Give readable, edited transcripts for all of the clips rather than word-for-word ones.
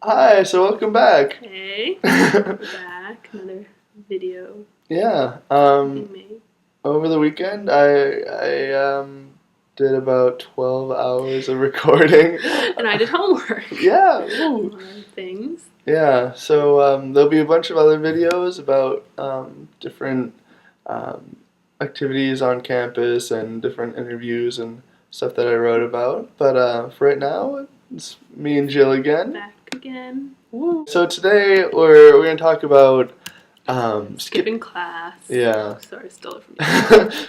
Hi, so welcome back. Hey, we're back. Another video Yeah, being made. over the weekend I did about 12 hours of recording. And I did homework. Yeah, Among woo. other things. Yeah, so there'll be a bunch of other videos about different um, activities on campus and different interviews and stuff that I wrote about. But for right now, it's me and Jill again. Back again. Woo. So today we're going to talk about Skipping class. Yeah. Sorry, stole it from you.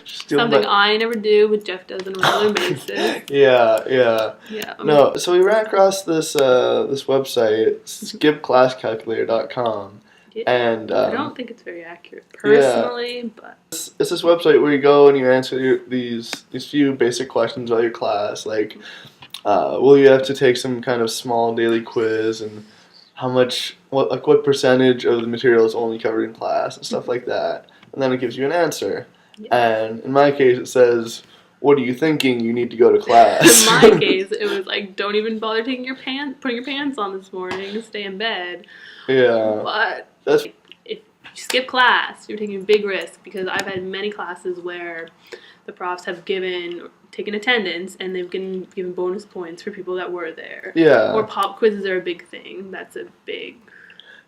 Stealing Something my- I never do, but Jeff does on a regular basis. Yeah. Yeah. No, so we ran across this this website, skipclasscalculator.com, Yeah. and I don't think it's very accurate personally, but it's this website where you go and you answer these few basic questions about your class, like will you have to take some kind of small daily quiz and what percentage of the material is only covered in class and stuff like that, and then it gives you an answer. yeah. And in my case, it says, "What are you thinking? You need to go to class." In my case, it was like, don't even bother putting your pants on this morning. Stay in bed. Yeah, But that's if you skip class, you're taking a big risk, because I've had many classes where the profs have taken attendance and they've given bonus points for people that were there. yeah, Or pop quizzes are a big thing. That's a big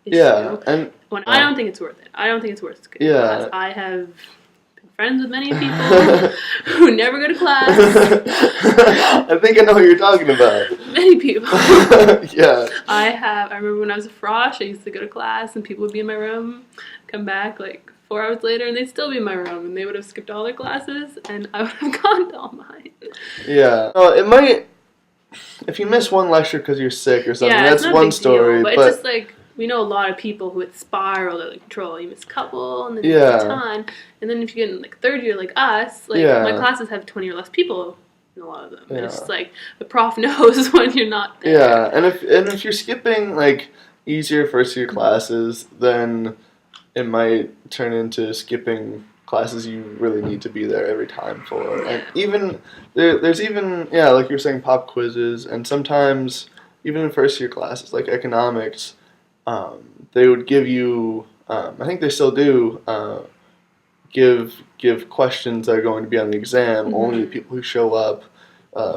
issue. yeah, and I don't think it's worth it. I don't think it's worth skipping Yeah. class. I have been friends with many people who never go to class. I think I know what you're talking about. Many people. Yeah. I remember when I was a frosh, I used to go to class and people would be in my room, come back like 4 hours later, and they'd still be in my room, and they would have skipped all their classes, and I would have gone to all mine. Yeah. No, it might. If you miss one lecture because you're sick or something, Yeah, that's it's not a one big story. deal, but it's just like, we know a lot of people who it spiral out of control. You miss a couple, and then you miss a ton, and then if you get in like third year like us, like Yeah. my classes have 20 or less people in a lot of them. Yeah. And it's just like the prof knows when you're not there. Yeah, and if you're skipping like easier first year classes, then it might turn into skipping classes you really need to be there every time for. And even there's even like you're saying, pop quizzes, and sometimes even in first year classes like economics, they would give you I think they still do give questions that are going to be on the exam only to people who show up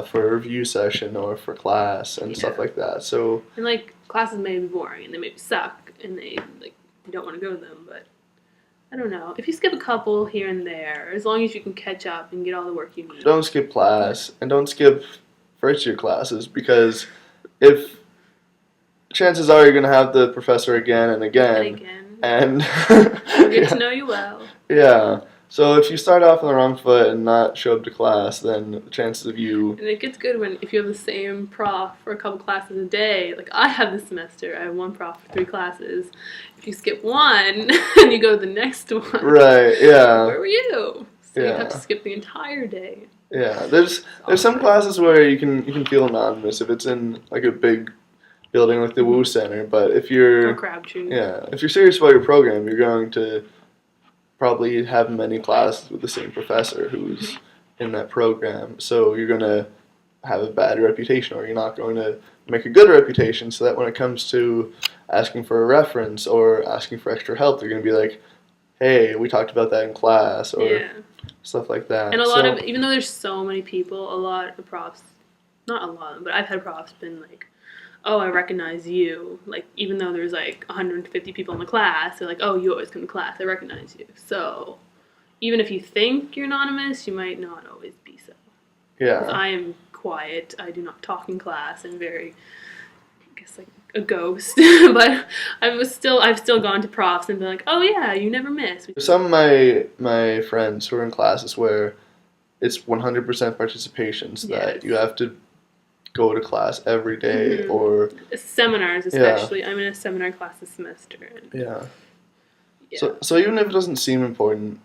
for a review session or for class and stuff like that. So and like classes may be boring and they may suck and they like you don't want to go to them, but I don't know. If you skip a couple here and there, as long as you can catch up and get all the work you need. don't skip class and don't skip first year classes, because if chances are you're going to have the professor again and again. And we'll get to know you well. Yeah. So if you start off on the wrong foot and not show up to class, then the chances of you... And it gets good if you have the same prof for a couple classes a day. Like I have this semester, I have one prof for 3 classes. If you skip one and you go to the next one, Right, yeah. where were you? So you Yeah. have to skip the entire day. Yeah, there's some classes where you can feel anonymous if it's in like a big building like the Wu Center, but if you're... Or Crabtree. Yeah, if you're serious about your program, you're going to probably have many classes with the same professor who's in that program. So you're going to have a bad reputation, or you're not going to make a good reputation, so that when it comes to asking for a reference or asking for extra help, they're going to be like, hey, we talked about that in class, or stuff like that. And a lot of, even though there's so many people, a lot of profs, not a lot, but I've had profs been like, oh, I recognize you. Like, even though there's like 150 people in the class, they're like, oh, you always come to class, I recognize you. So even if you think you're anonymous, you might not always be so. Yeah. 'Cause I am quiet, I do not talk in class, and very, I guess, like a ghost. But I've still gone to profs and been like, oh yeah, you never miss. Some of my friends who are in classes where it's 100% participation, so that you have to go to class every day, or seminars especially. I'm in a seminar class this semester. Yeah. So even if it doesn't seem important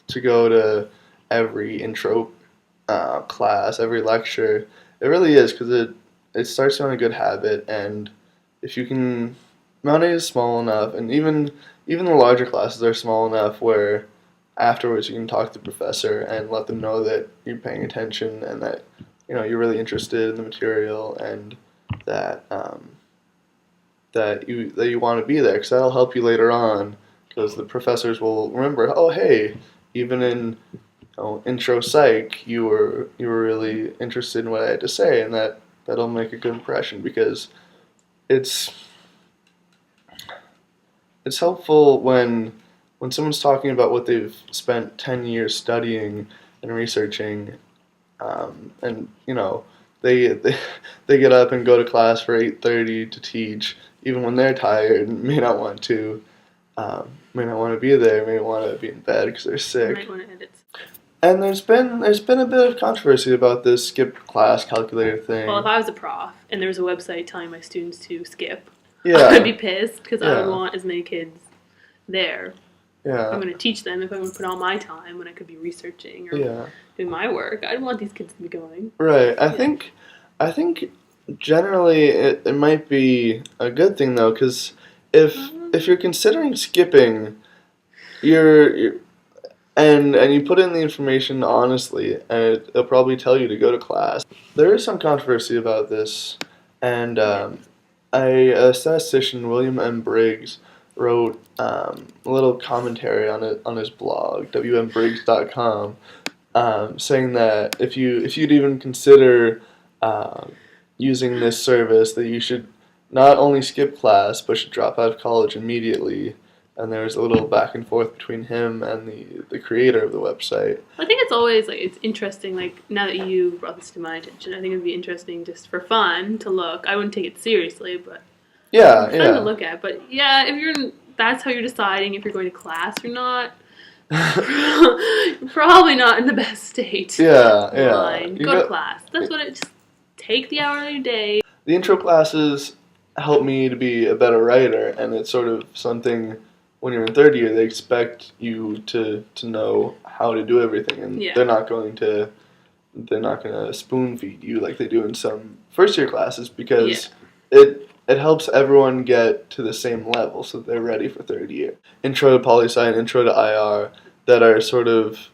to go to every intro class, every lecture, it really is, because it starts you on a good habit. And if you can, Mount A is small enough, and even the larger classes are small enough where afterwards you can talk to the professor and let them know that you're paying attention and that you're really interested in the material, and that that you want to be there, because that'll help you later on. Because the professors will remember, oh hey, even in intro psych, you were really interested in what I had to say, and that'll make a good impression, because it's it's helpful when someone's talking about what they've spent 10 years studying and researching, and they get up and go to class for 8:30 to teach, even when they're tired and may not want to be there, may want to be in bed because they're sick. Might want to edit. And there's been a bit of controversy about this skip class calculator thing. Well, if I was a prof and there was a website telling my students to skip, Yeah. I'd be pissed because I Yeah. would want as many kids there. Yeah. I'm going to teach them if I'm going to put all my time when I could be researching or Yeah. doing my work. I'd want these kids to be going. Right. I think generally it might be a good thing though, because if you're considering skipping, you're and you put in the information honestly, and it'll probably tell you to go to class. There is some controversy about this, and a statistician, William M. Briggs, wrote a little commentary on it on his blog, wmbriggs.com, saying that if you'd even consider using this service, that you should not only skip class but should drop out of college immediately. And there was a little back and forth between him and the creator of the website. I think it's always it's interesting. Like, now that you brought this to my attention, I think it'd be interesting just for fun to look. I wouldn't take it seriously, but Yeah, fun to look at. But yeah, if that's how you're deciding if you're going to class or not. You're probably not in the best state. Yeah. Go to class. That's what just take the hour of your day. The intro classes help me to be a better writer, and it's sort of something. When you're in third year, they expect you to know how to do everything, and they're not going to spoon feed you like they do in some first year classes, because it helps everyone get to the same level so that they're ready for third year. Intro to poli-sci and intro to IR that are sort of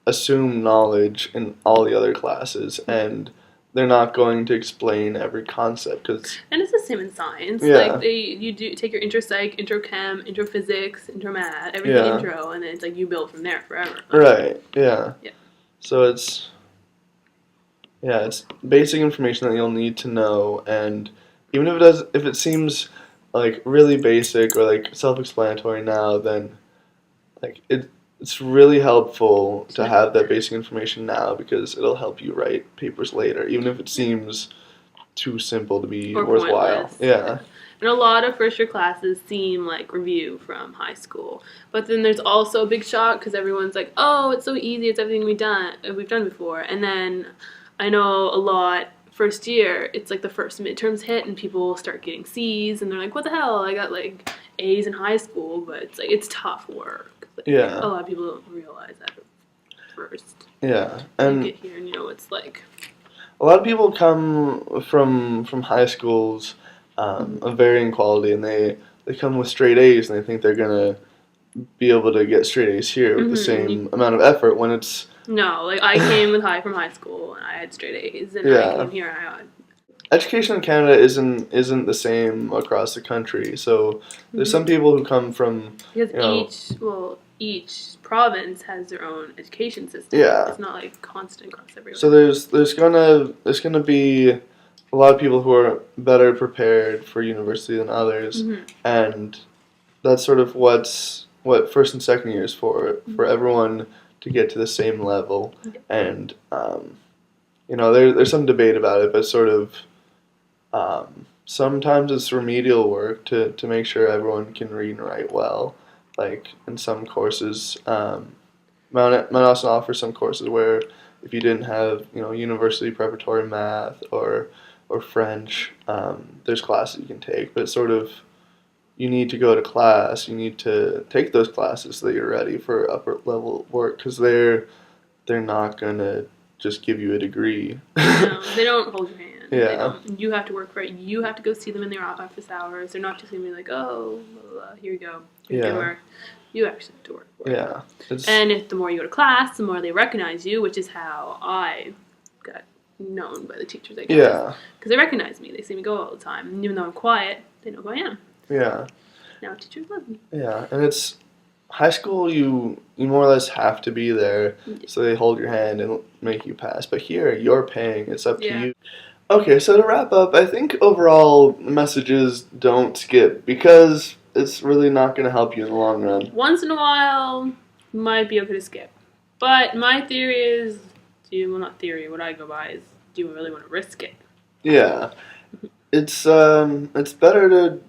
assumed knowledge in all the other classes, and they're not going to explain every concept, and it's the same in science. Yeah. Like you do take your intro psych, intro chem, intro physics, intro math, everything intro, and then it's like you build from there forever. Right. Yeah. Yeah. So it's basic information that you'll need to know, and even if it seems like really basic or like self-explanatory now, then like it's really helpful to have that basic information now, because it'll help you write papers later, even if it seems too simple to be worthwhile. Pointless. Yeah. And a lot of first year classes seem like review from high school, but then there's also a big shock because everyone's like, "Oh, it's so easy! It's everything we've done before." And then I know a lot first year, it's like the first midterms hit and people start getting C's, and they're like, "What the hell? I got like A's in high school," but it's like it's tough work. Yeah. A lot of people don't realize that at first. Yeah. And you get here and you know what it's like. a lot of people come from high schools of varying quality, and they come with straight A's, and they think they're gonna be able to get straight A's here with the same amount of effort, when it's no, like I came from high school and I had straight A's, and I came here and I had. Education in Canada isn't the same across the country, so there's some people who come from because each province has their own education system. Yeah. It's not like constant across everywhere. So there's gonna be a lot of people who are better prepared for university than others, and that's sort of what first and second year is for everyone to get to the same level. And there's some debate about it, but sort of sometimes it's remedial work to make sure everyone can read and write well. Like in some courses, Mount Austin offers some courses where if you didn't have university preparatory math or French, there's classes you can take. But it's sort of, you need to go to class. You need to take those classes so that you're ready for upper level work, because they're not gonna just give you a degree. No, they don't hold your hand. Yeah. You have to work for it. You have to go see them in their office hours. They're not just gonna be like, "Oh, blah, blah, here you go. You can work." You actually have to work for it. Yeah. And the more you go to class, the more they recognize you, which is how I got known by the teachers, I guess. Yeah. Because they recognize me. They see me go all the time. And even though I'm quiet, they know who I am. Yeah. Now teachers love me. Yeah, and it's high school. You more or less have to be there, so they hold your hand and make you pass. But here, you're paying. It's up to Yeah. you. Okay, so to wrap up, I think overall messages don't skip because it's really not going to help you in the long run. Once in a while, might be okay to skip. But my theory is, well, not theory, what I go by is, do you really want to risk it? Yeah, it's better to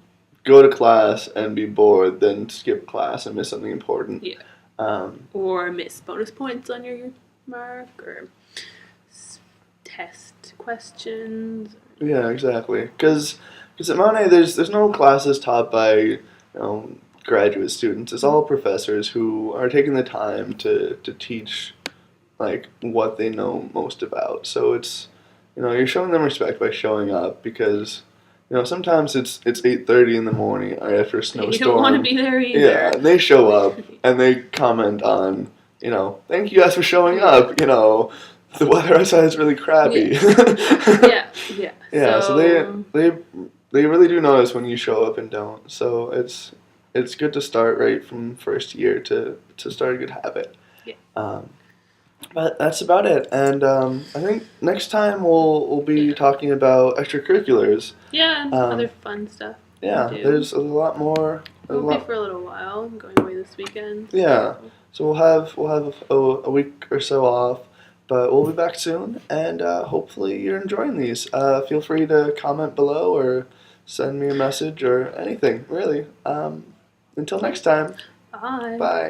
go to class and be bored than skip class and miss something important. Yeah. Um, Or miss bonus points on your mark, or test questions. yeah, exactly. Because at Mount A, there's no classes taught by graduate students. It's all professors who are taking the time to teach like what they know most about. So it's you're showing them respect by showing up because sometimes it's 8:30 in the morning right after a snowstorm. You don't want to be there either. Yeah, and they show up and they comment on thank you guys for showing up. The weather outside is really crappy. Yeah. Yeah. Yeah. So they really do notice when you show up and don't. So it's good to start right from first year to start a good habit. Yeah. But that's about it. And I think next time we'll be talking about extracurriculars. Yeah, and other fun stuff. Yeah, there's a lot more. We'll be for a little while. I'm going away this weekend. Yeah, so we'll have a week or so off, but we'll be back soon. And hopefully you're enjoying these. Feel free to comment below or send me a message or anything. Really. Until next time. Bye. Bye.